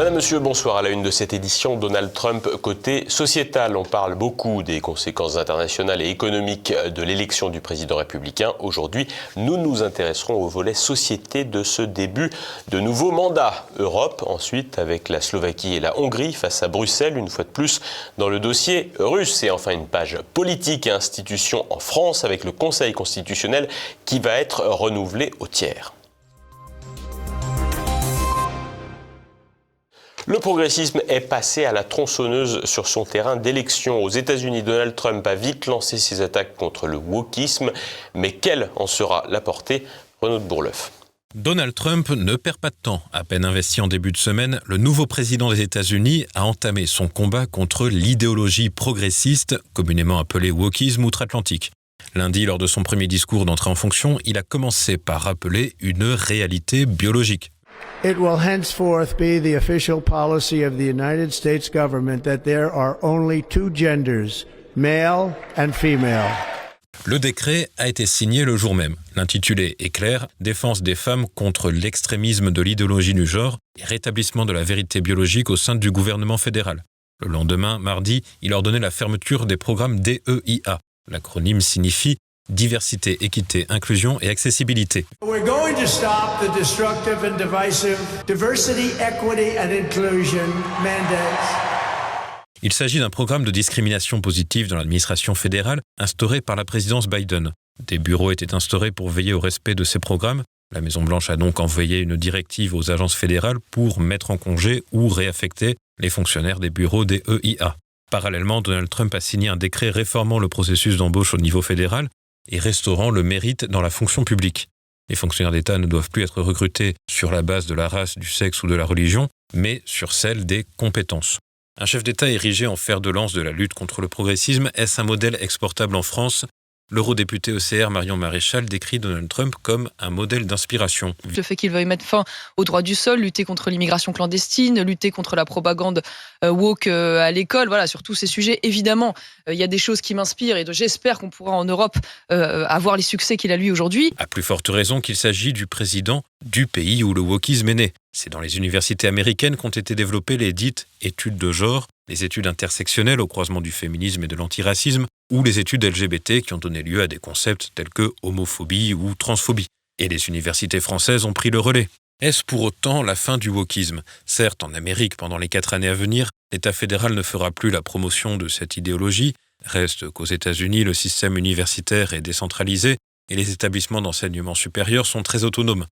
Madame, Monsieur, bonsoir. À la une de cette édition, Donald Trump côté sociétal. On parle beaucoup des conséquences internationales et économiques de l'élection du président républicain. Aujourd'hui, nous nous intéresserons au volet société de ce début de nouveau mandat. Europe, ensuite avec la Slovaquie et la Hongrie face à Bruxelles, une fois de plus dans le dossier russe. Et enfin une page politique et institutions en France avec le Conseil constitutionnel qui va être renouvelé au tiers. Le progressisme est passé à la tronçonneuse sur son terrain d'élection. Aux États-Unis, Donald Trump a vite lancé ses attaques contre le wokisme. Mais quelle en sera la portée? Renaud de Bourleuf. Donald Trump ne perd pas de temps. À peine investi en début de semaine, le nouveau président des États-Unis a entamé son combat contre l'idéologie progressiste, communément appelée wokisme outre-Atlantique. Lundi, lors de son premier discours d'entrée en fonction, il a commencé par rappeler une réalité biologique. It will henceforth be the official policy of the United States government that there are only two genders, male and female. Le décret a été signé le jour même. L'intitulé est clair, défense des femmes contre l'extrémisme de l'idéologie du genre et rétablissement de la vérité biologique au sein du gouvernement fédéral. Le lendemain, mardi, il ordonnait la fermeture des programmes DEIA. L'acronyme signifie diversité, équité, inclusion et accessibilité. We're going to stop the destructive and divisive diversity, equity and inclusion mandates. Il s'agit d'un programme de discrimination positive dans l'administration fédérale instauré par la présidence Biden. Des bureaux étaient instaurés pour veiller au respect de ces programmes. La Maison-Blanche a donc envoyé une directive aux agences fédérales pour mettre en congé ou réaffecter les fonctionnaires des bureaux des EIA. Parallèlement, Donald Trump a signé un décret réformant le processus d'embauche au niveau fédéral et restaurant le mérite dans la fonction publique. Les fonctionnaires d'État ne doivent plus être recrutés sur la base de la race, du sexe ou de la religion, mais sur celle des compétences. Un chef d'État érigé en fer de lance de la lutte contre le progressisme, est-ce un modèle exportable en France? L'eurodéputé ECR Marion Maréchal décrit Donald Trump comme un modèle d'inspiration. Le fait qu'il veuille mettre fin au droit du sol, lutter contre l'immigration clandestine, lutter contre la propagande woke à l'école, voilà, sur tous ces sujets, évidemment, il y a des choses qui m'inspirent et j'espère qu'on pourra en Europe avoir les succès qu'il a lui aujourd'hui. À plus forte raison qu'il s'agit du président du pays où le wokisme est né. C'est dans les universités américaines qu'ont été développées les dites études de genre, les études intersectionnelles au croisement du féminisme et de l'antiracisme, ou les études LGBT qui ont donné lieu à des concepts tels que homophobie ou transphobie. Et les universités françaises ont pris le relais. Est-ce pour autant la fin du wokisme? Certes, en Amérique, pendant les 4 années à venir, l'État fédéral ne fera plus la promotion de cette idéologie. Reste qu'aux États-Unis, le système universitaire est décentralisé et les établissements d'enseignement supérieur sont très autonomes.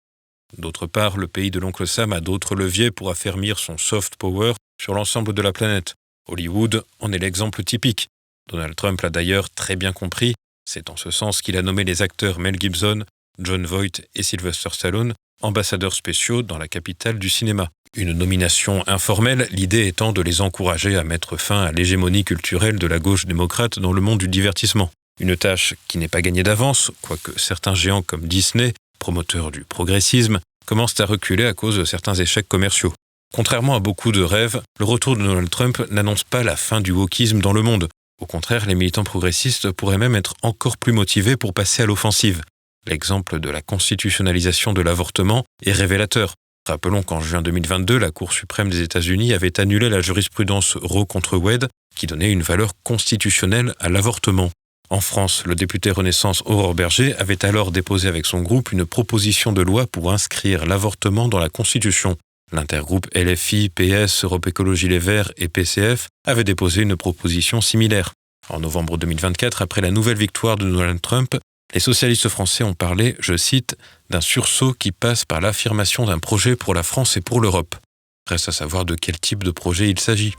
D'autre part, le pays de l'oncle Sam a d'autres leviers pour affermir son soft power sur l'ensemble de la planète. Hollywood en est l'exemple typique. Donald Trump l'a d'ailleurs très bien compris. C'est en ce sens qu'il a nommé les acteurs Mel Gibson, Jon Voight et Sylvester Stallone ambassadeurs spéciaux dans la capitale du cinéma. Une nomination informelle, l'idée étant de les encourager à mettre fin à l'hégémonie culturelle de la gauche démocrate dans le monde du divertissement. Une tâche qui n'est pas gagnée d'avance, quoique certains géants comme Disney, promoteurs du progressisme, commencent à reculer à cause de certains échecs commerciaux. Contrairement à beaucoup de rêves, le retour de Donald Trump n'annonce pas la fin du wokisme dans le monde. Au contraire, les militants progressistes pourraient même être encore plus motivés pour passer à l'offensive. L'exemple de la constitutionnalisation de l'avortement est révélateur. Rappelons qu'en juin 2022, la Cour suprême des États-Unis avait annulé la jurisprudence Roe contre Wade qui donnait une valeur constitutionnelle à l'avortement. En France, le député Renaissance Aurore Berger avait alors déposé avec son groupe une proposition de loi pour inscrire l'avortement dans la Constitution. L'intergroupe LFI, PS, Europe Écologie Les Verts et PCF avait déposé une proposition similaire. En novembre 2024, après la nouvelle victoire de Donald Trump, les socialistes français ont parlé, je cite, d'un sursaut qui passe par l'affirmation d'un projet pour la France et pour l'Europe. Reste à savoir de quel type de projet il s'agit.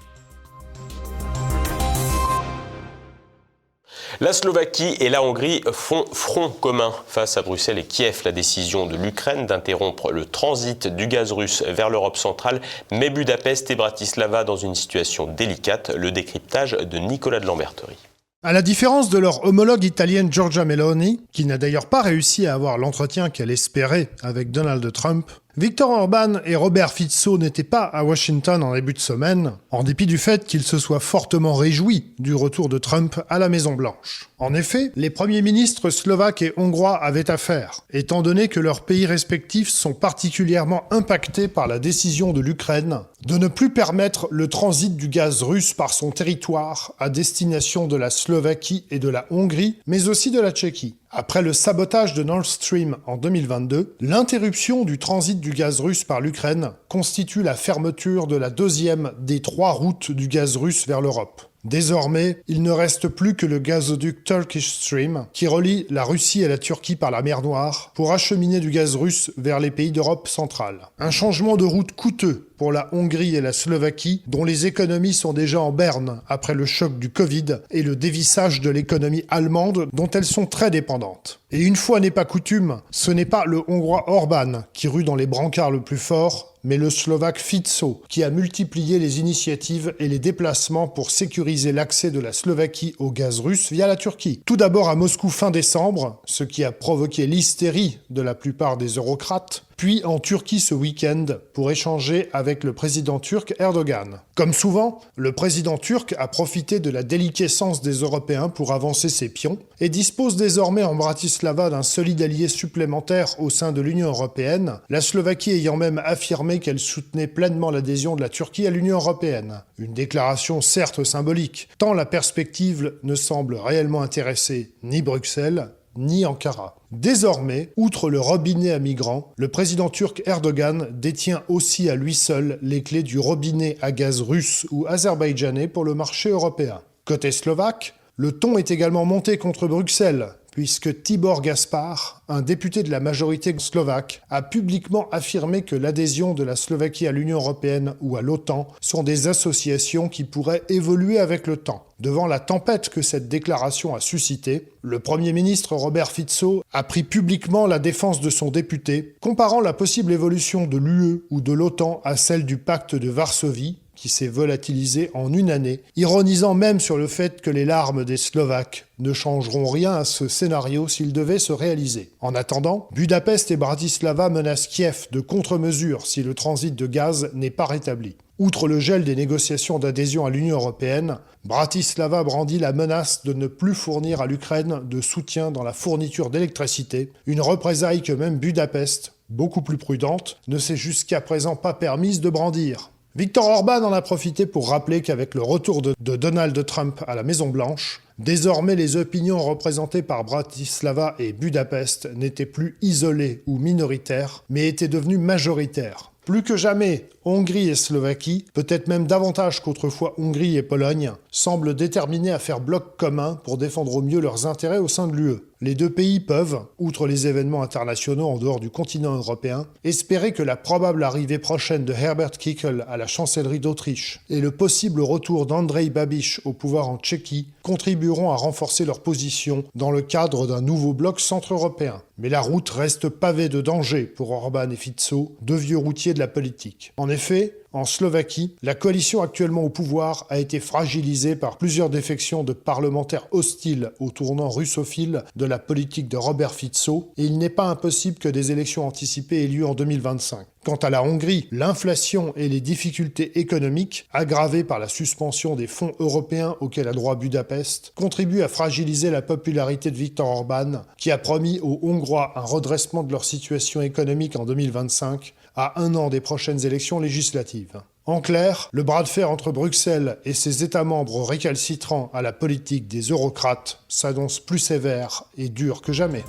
La Slovaquie et la Hongrie font front commun face à Bruxelles et Kiev. La décision de l'Ukraine d'interrompre le transit du gaz russe vers l'Europe centrale met Budapest et Bratislava dans une situation délicate. Le décryptage de Nicolas de Lamberterie. À la différence de leur homologue italienne Giorgia Meloni, qui n'a d'ailleurs pas réussi à avoir l'entretien qu'elle espérait avec Donald Trump, Viktor Orban et Robert Fico n'étaient pas à Washington en début de semaine, en dépit du fait qu'ils se soient fortement réjouis du retour de Trump à la Maison-Blanche. En effet, les premiers ministres slovaques et hongrois avaient affaire, étant donné que leurs pays respectifs sont particulièrement impactés par la décision de l'Ukraine de ne plus permettre le transit du gaz russe par son territoire à destination de la Slovaquie et de la Hongrie, mais aussi de la Tchéquie. Après le sabotage de Nord Stream en 2022, l'interruption du transit du gaz russe par l'Ukraine constitue la fermeture de la deuxième des 3 routes du gaz russe vers l'Europe. Désormais, il ne reste plus que le gazoduc Turkish Stream qui relie la Russie et la Turquie par la mer Noire pour acheminer du gaz russe vers les pays d'Europe centrale. Un changement de route coûteux pour la Hongrie et la Slovaquie, dont les économies sont déjà en berne après le choc du Covid et le dévissage de l'économie allemande dont elles sont très dépendantes. Et une fois n'est pas coutume, ce n'est pas le Hongrois Orban qui rue dans les brancards le plus fort, mais le Slovaque Fico, qui a multiplié les initiatives et les déplacements pour sécuriser l'accès de la Slovaquie au gaz russe via la Turquie. Tout d'abord à Moscou fin décembre, ce qui a provoqué l'hystérie de la plupart des eurocrates, puis en Turquie ce week-end pour échanger avec le président turc Erdogan. Comme souvent, le président turc a profité de la déliquescence des Européens pour avancer ses pions et dispose désormais en Bratislava d'un solide allié supplémentaire au sein de l'Union européenne, la Slovaquie ayant même affirmé qu'elle soutenait pleinement l'adhésion de la Turquie à l'Union européenne. Une déclaration certes symbolique, tant la perspective ne semble réellement intéresser ni Bruxelles, ni Ankara. Désormais, outre le robinet à migrants, le président turc Erdogan détient aussi à lui seul les clés du robinet à gaz russe ou azerbaïdjanais pour le marché européen. Côté slovaque, le ton est également monté contre Bruxelles, puisque Tibor Gaspar, un député de la majorité slovaque, a publiquement affirmé que l'adhésion de la Slovaquie à l'Union européenne ou à l'OTAN sont des associations qui pourraient évoluer avec le temps. Devant la tempête que cette déclaration a suscitée, le Premier ministre Robert Fico a pris publiquement la défense de son député, comparant la possible évolution de l'UE ou de l'OTAN à celle du pacte de Varsovie, qui s'est volatilisé en une année, ironisant même sur le fait que les larmes des Slovaques ne changeront rien à ce scénario s'il devait se réaliser. En attendant, Budapest et Bratislava menacent Kiev de contre-mesures si le transit de gaz n'est pas rétabli. Outre le gel des négociations d'adhésion à l'Union européenne, Bratislava brandit la menace de ne plus fournir à l'Ukraine de soutien dans la fourniture d'électricité, une représaille que même Budapest, beaucoup plus prudente, ne s'est jusqu'à présent pas permise de brandir. Viktor Orban en a profité pour rappeler qu'avec le retour de Donald Trump à la Maison-Blanche, désormais les opinions représentées par Bratislava et Budapest n'étaient plus isolées ou minoritaires, mais étaient devenues majoritaires. Plus que jamais, Hongrie et Slovaquie, peut-être même davantage qu'autrefois Hongrie et Pologne, semblent déterminés à faire bloc commun pour défendre au mieux leurs intérêts au sein de l'UE. Les deux pays peuvent, outre les événements internationaux en dehors du continent européen, espérer que la probable arrivée prochaine de Herbert Kickl à la chancellerie d'Autriche et le possible retour d'Andrej Babiš au pouvoir en Tchéquie contribueront à renforcer leur position dans le cadre d'un nouveau bloc centre-européen. Mais la route reste pavée de dangers pour Orban et Fico, deux vieux routiers de la politique. En effet, en Slovaquie, la coalition actuellement au pouvoir a été fragilisée par plusieurs défections de parlementaires hostiles au tournant russophile de la politique de Robert Fico, et il n'est pas impossible que des élections anticipées aient lieu en 2025. Quant à la Hongrie, l'inflation et les difficultés économiques, aggravées par la suspension des fonds européens auxquels a droit Budapest, contribuent à fragiliser la popularité de Viktor Orban, qui a promis aux Hongrois un redressement de leur situation économique en 2025, à un an des prochaines élections législatives. En clair, le bras de fer entre Bruxelles et ses États membres récalcitrants à la politique des eurocrates s'annonce plus sévère et dur que jamais.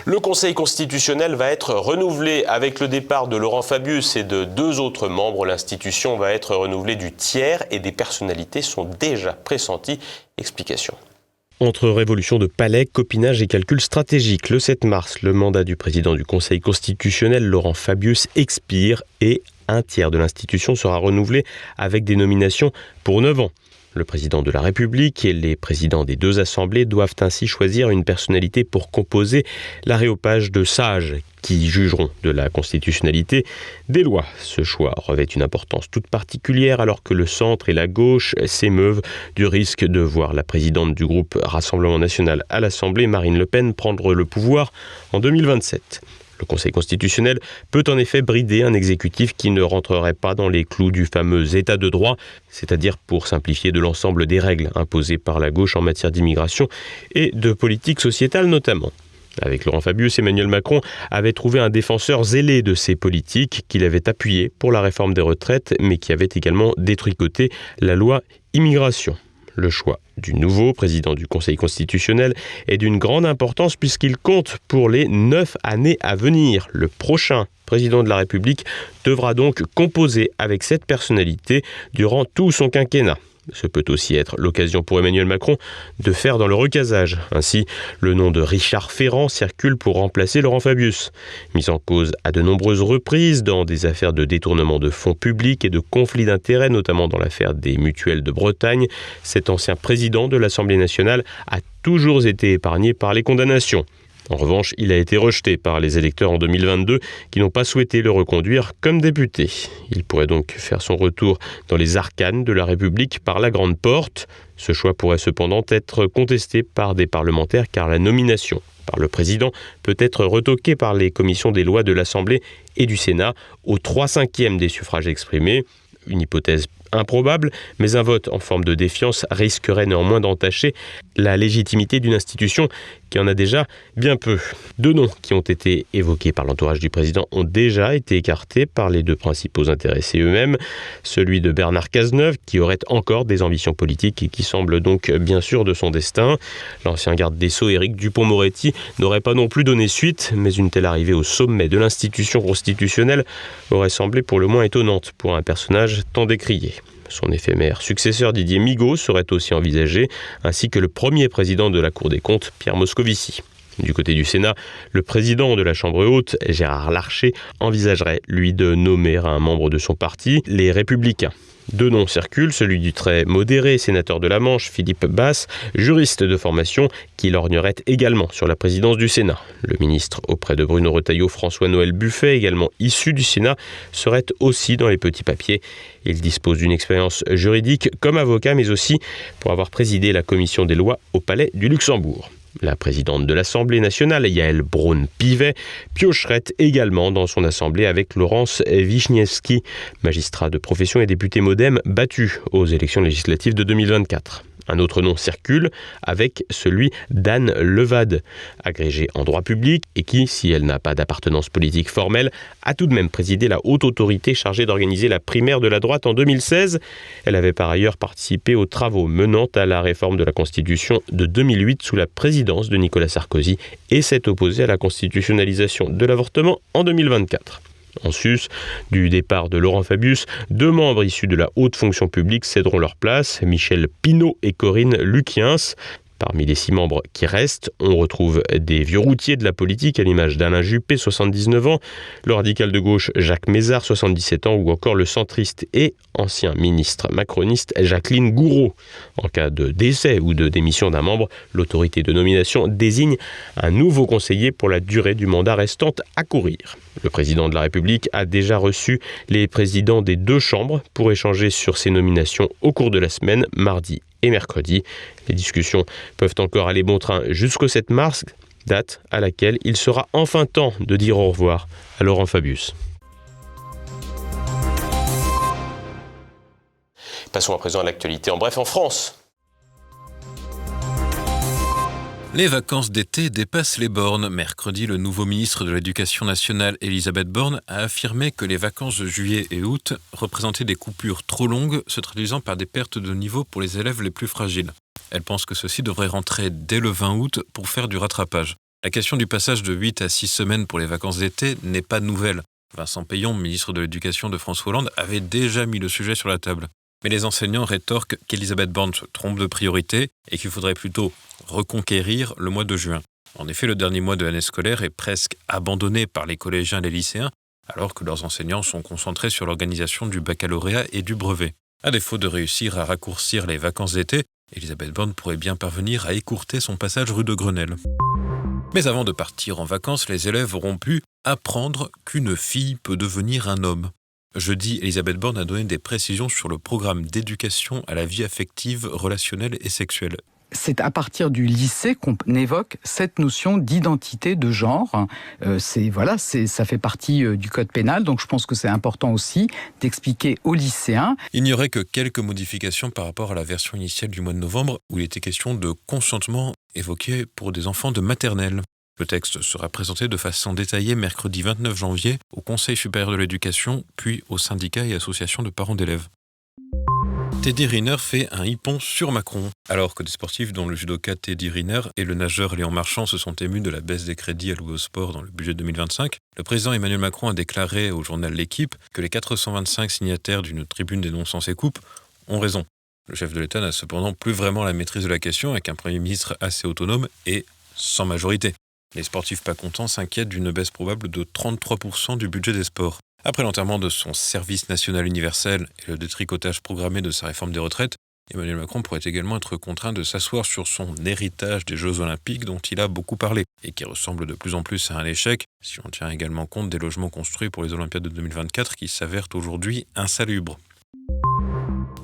Le Conseil constitutionnel va être renouvelé avec le départ de Laurent Fabius et de 2 autres membres. L'institution va être renouvelée du tiers et des personnalités sont déjà pressenties. Explication. Entre révolution de palais, copinage et calcul stratégique, le 7 mars, le mandat du président du Conseil constitutionnel, Laurent Fabius, expire et un tiers de l'institution sera renouvelé avec des nominations pour 9 ans. Le président de la République et les présidents des deux assemblées doivent ainsi choisir une personnalité pour composer l'aréopage de sages qui jugeront de la constitutionnalité des lois. Ce choix revêt une importance toute particulière alors que le centre et la gauche s'émeuvent du risque de voir la présidente du groupe Rassemblement national à l'Assemblée, Marine Le Pen, prendre le pouvoir en 2027. Le Conseil constitutionnel peut en effet brider un exécutif qui ne rentrerait pas dans les clous du fameux état de droit, c'est-à-dire pour simplifier de l'ensemble des règles imposées par la gauche en matière d'immigration et de politique sociétale notamment. Avec Laurent Fabius, Emmanuel Macron avait trouvé un défenseur zélé de ces politiques qu'il avait appuyé pour la réforme des retraites, mais qui avait également détricoté la loi immigration. Le choix du nouveau président du Conseil constitutionnel est d'une grande importance puisqu'il compte pour les 9 années à venir. Le prochain président de la République devra donc composer avec cette personnalité durant tout son quinquennat. Ce peut aussi être l'occasion pour Emmanuel Macron de faire dans le recasage. Ainsi, le nom de Richard Ferrand circule pour remplacer Laurent Fabius. Mis en cause à de nombreuses reprises dans des affaires de détournement de fonds publics et de conflits d'intérêts, notamment dans l'affaire des mutuelles de Bretagne, cet ancien président de l'Assemblée nationale a toujours été épargné par les condamnations. En revanche, il a été rejeté par les électeurs en 2022 qui n'ont pas souhaité le reconduire comme député. Il pourrait donc faire son retour dans les arcanes de la République par la grande porte. Ce choix pourrait cependant être contesté par des parlementaires car la nomination par le président peut être retoquée par les commissions des lois de l'Assemblée et du Sénat aux 3/5 des suffrages exprimés. Une hypothèse improbable, mais un vote en forme de défiance risquerait néanmoins d'entacher la légitimité d'une institution qui en a déjà bien peu. 2 noms qui ont été évoqués par l'entourage du président ont déjà été écartés par les 2 principaux intéressés eux-mêmes. Celui de Bernard Cazeneuve, qui aurait encore des ambitions politiques et qui semble donc bien sûr de son destin. L'ancien garde des Sceaux, Éric Dupond-Moretti, n'aurait pas non plus donné suite, mais une telle arrivée au sommet de l'institution constitutionnelle aurait semblé pour le moins étonnante pour un personnage tant décrié. Son éphémère successeur Didier Migaud serait aussi envisagé, ainsi que le premier président de la Cour des comptes, Pierre Moscovici. Du côté du Sénat, le président de la Chambre haute, Gérard Larcher, envisagerait, lui, de nommer un membre de son parti, les Républicains. 2 noms circulent, celui du très modéré sénateur de la Manche, Philippe Basse, juriste de formation, qui lorgnerait également sur la présidence du Sénat. Le ministre auprès de Bruno Retailleau, François-Noël Buffet, également issu du Sénat, serait aussi dans les petits papiers. Il dispose d'une expérience juridique comme avocat, mais aussi pour avoir présidé la commission des lois au Palais du Luxembourg. La présidente de l'Assemblée nationale, Yaël Braun-Pivet, piocherait également dans son assemblée avec Laurence Vichniewski, magistrat de profession et député MoDem battu aux élections législatives de 2024. Un autre nom circule avec celui d'Anne Levade, agrégée en droit public et qui, si elle n'a pas d'appartenance politique formelle, a tout de même présidé la haute autorité chargée d'organiser la primaire de la droite en 2016. Elle avait par ailleurs participé aux travaux menant à la réforme de la Constitution de 2008 sous la présidence de Nicolas Sarkozy et s'est opposée à la constitutionnalisation de l'avortement en 2024. En sus du départ de Laurent Fabius, 2 membres issus de la haute fonction publique céderont leur place, Michel Pinault et Corinne Lukiens. Parmi les 6 membres qui restent, on retrouve des vieux routiers de la politique à l'image d'Alain Juppé, 79 ans, le radical de gauche Jacques Mézard, 77 ans, ou encore le centriste et ancien ministre macroniste Jacqueline Gouraud. En cas de décès ou de démission d'un membre, l'autorité de nomination désigne un nouveau conseiller pour la durée du mandat restante à courir. Le président de la République a déjà reçu les présidents des 2 chambres pour échanger sur ces nominations au cours de la semaine, mardi et mercredi. Les discussions peuvent encore aller bon train jusqu'au 7 mars, date à laquelle il sera enfin temps de dire au revoir à Laurent Fabius. Passons à présent à l'actualité en bref en France. Les vacances d'été dépassent les bornes. Mercredi, le nouveau ministre de l'Éducation nationale, Elisabeth Borne, a affirmé que les vacances de juillet et août représentaient des coupures trop longues, se traduisant par des pertes de niveau pour les élèves les plus fragiles. Elle pense que ceux-ci devraient rentrer dès le 20 août pour faire du rattrapage. La question du passage de 8 à 6 semaines pour les vacances d'été n'est pas nouvelle. Vincent Peillon, ministre de l'Éducation de François Hollande, avait déjà mis le sujet sur la table. Mais les enseignants rétorquent qu'Elisabeth Borne se trompe de priorité et qu'il faudrait plutôt reconquérir le mois de juin. En effet, le dernier mois de l'année scolaire est presque abandonné par les collégiens et les lycéens, alors que leurs enseignants sont concentrés sur l'organisation du baccalauréat et du brevet. À défaut de réussir à raccourcir les vacances d'été, Elisabeth Borne pourrait bien parvenir à écourter son passage rue de Grenelle. Mais avant de partir en vacances, les élèves auront pu apprendre qu'une fille peut devenir un homme. Jeudi, Elisabeth Borne a donné des précisions sur le programme d'éducation à la vie affective, relationnelle et sexuelle. C'est à partir du lycée qu'on évoque cette notion d'identité de genre. Ça fait partie du code pénal, donc je pense que c'est important aussi d'expliquer aux lycéens. Il n'y aurait que quelques modifications par rapport à la version initiale du mois de novembre, où il était question de consentement évoqué pour des enfants de maternelle. Le texte sera présenté de façon détaillée mercredi 29 janvier au Conseil supérieur de l'éducation, puis aux syndicats et associations de parents d'élèves. Teddy Riner fait un hippon sur Macron. Alors que des sportifs dont le judoka Teddy Riner et le nageur Léon Marchand se sont émus de la baisse des crédits alloués au sport dans le budget 2025, le président Emmanuel Macron a déclaré au journal L'Équipe que les 425 signataires d'une tribune dénonçant ces coupes ont raison. Le chef de l'État n'a cependant plus vraiment la maîtrise de la question avec un Premier ministre assez autonome et sans majorité. Les sportifs pas contents s'inquiètent d'une baisse probable de 33% du budget des sports. Après l'enterrement de son service national universel et le détricotage programmé de sa réforme des retraites, Emmanuel Macron pourrait également être contraint de s'asseoir sur son héritage des Jeux Olympiques dont il a beaucoup parlé et qui ressemble de plus en plus à un échec, si on tient également compte des logements construits pour les Olympiades de 2024 qui s'avèrent aujourd'hui insalubres.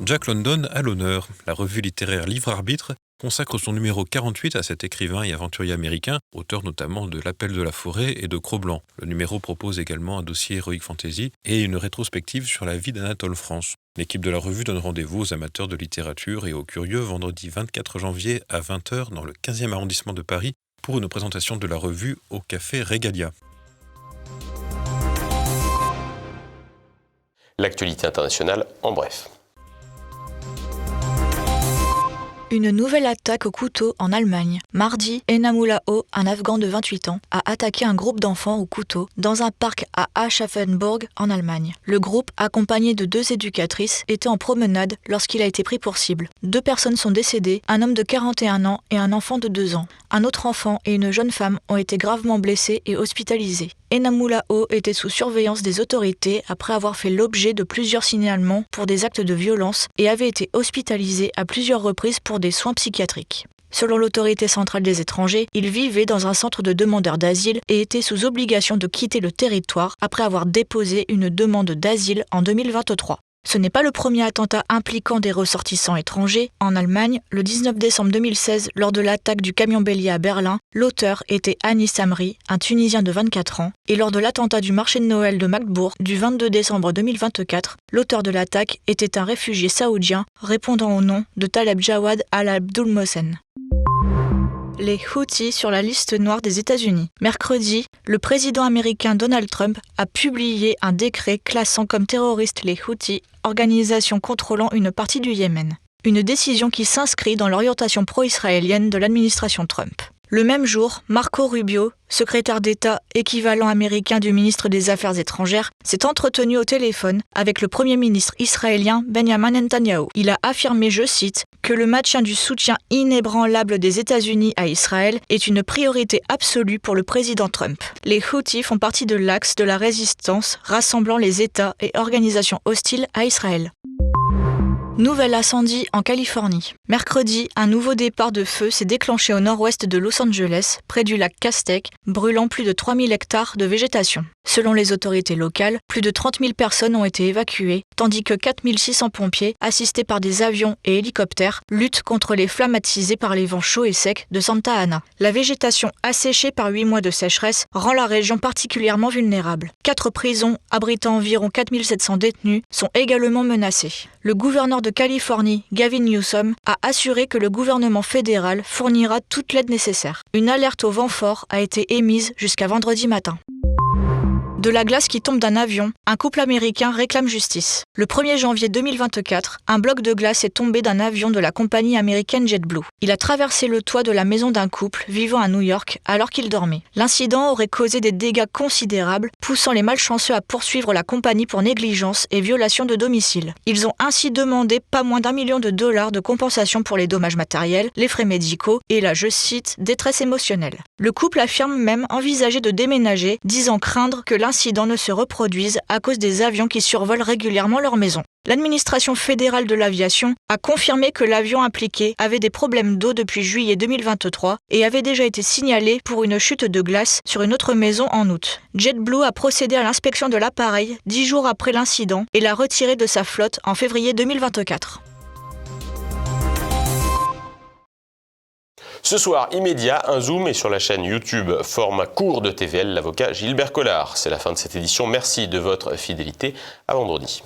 Jack London à l'honneur. La revue littéraire Livre Arbitre consacre son numéro 48 à cet écrivain et aventurier américain, auteur notamment de L'Appel de la forêt et de Cro-Blanc. Le numéro propose également un dossier Heroic Fantasy et une rétrospective sur la vie d'Anatole France. L'équipe de la revue donne rendez-vous aux amateurs de littérature et aux curieux vendredi 24 janvier à 20h dans le 15e arrondissement de Paris pour une présentation de la revue au Café Regalia. L'actualité internationale en bref. Une nouvelle attaque au couteau en Allemagne. Mardi, Enamullah O, un Afghan de 28 ans, a attaqué un groupe d'enfants au couteau dans un parc à Aschaffenburg en Allemagne. Le groupe, accompagné de 2 éducatrices, était en promenade lorsqu'il a été pris pour cible. 2 personnes sont décédées, un homme de 41 ans et un enfant de 2 ans. Un autre enfant et une jeune femme ont été gravement blessés et hospitalisés. Enamullah O était sous surveillance des autorités après avoir fait l'objet de plusieurs signalements pour des actes de violence et avait été hospitalisé à plusieurs reprises pour des soins psychiatriques. Selon l'autorité centrale des étrangers, il vivait dans un centre de demandeurs d'asile et était sous obligation de quitter le territoire après avoir déposé une demande d'asile en 2023. Ce n'est pas le premier attentat impliquant des ressortissants étrangers. En Allemagne, le 19 décembre 2016, lors de l'attaque du camion bélier à Berlin, l'auteur était Anis Amri, un Tunisien de 24 ans. Et lors de l'attentat du marché de Noël de Magdebourg du 22 décembre 2024, l'auteur de l'attaque était un réfugié saoudien répondant au nom de Taleb Jawad al-Abdul Mohsen. Les Houthis sur la liste noire des États-Unis. Mercredi, le président américain Donald Trump a publié un décret classant comme terroristes les Houthis, organisation contrôlant une partie du Yémen. Une décision qui s'inscrit dans l'orientation pro-israélienne de l'administration Trump. Le même jour, Marco Rubio, secrétaire d'État équivalent américain du ministre des Affaires étrangères, s'est entretenu au téléphone avec le Premier ministre israélien Benjamin Netanyahu. Il a affirmé, je cite, que le maintien du soutien inébranlable des États-Unis à Israël est une priorité absolue pour le président Trump. Les Houthis font partie de l'axe de la résistance rassemblant les États et organisations hostiles à Israël. Nouvel incendie en Californie. Mercredi, un nouveau départ de feu s'est déclenché au nord-ouest de Los Angeles, près du lac Castaic, brûlant plus de 3000 hectares de végétation. Selon les autorités locales, plus de 30 000 personnes ont été évacuées, tandis que 4600 pompiers, assistés par des avions et hélicoptères, luttent contre les flammes attisées par les vents chauds et secs de Santa Ana. La végétation asséchée par 8 mois de sécheresse rend la région particulièrement vulnérable. 4 prisons, abritant environ 4700 détenus, sont également menacées. Le gouverneur de Californie, Gavin Newsom, a assuré que le gouvernement fédéral fournira toute l'aide nécessaire. Une alerte au vent fort a été émise jusqu'à vendredi matin. De la glace qui tombe d'un avion, un couple américain réclame justice. Le 1er janvier 2024, un bloc de glace est tombé d'un avion de la compagnie américaine JetBlue. Il a traversé le toit de la maison d'un couple vivant à New York alors qu'il dormait. L'incident aurait causé des dégâts considérables, poussant les malchanceux à poursuivre la compagnie pour négligence et violation de domicile. Ils ont ainsi demandé pas moins d'1 million de dollars de compensation pour les dommages matériels, les frais médicaux et la, je cite, détresse émotionnelle. Le couple affirme même envisager de déménager, disant craindre que l'incident incidents ne se reproduisent à cause des avions qui survolent régulièrement leur maison. L'administration fédérale de l'aviation a confirmé que l'avion impliqué avait des problèmes d'eau depuis juillet 2023 et avait déjà été signalé pour une chute de glace sur une autre maison en août. JetBlue a procédé à l'inspection de l'appareil 10 jours après l'incident et l'a retiré de sa flotte en février 2024. Ce soir, immédiat, un zoom est sur la chaîne YouTube format court de TVL, l'avocat Gilbert Collard. C'est la fin de cette édition. Merci de votre fidélité. À vendredi.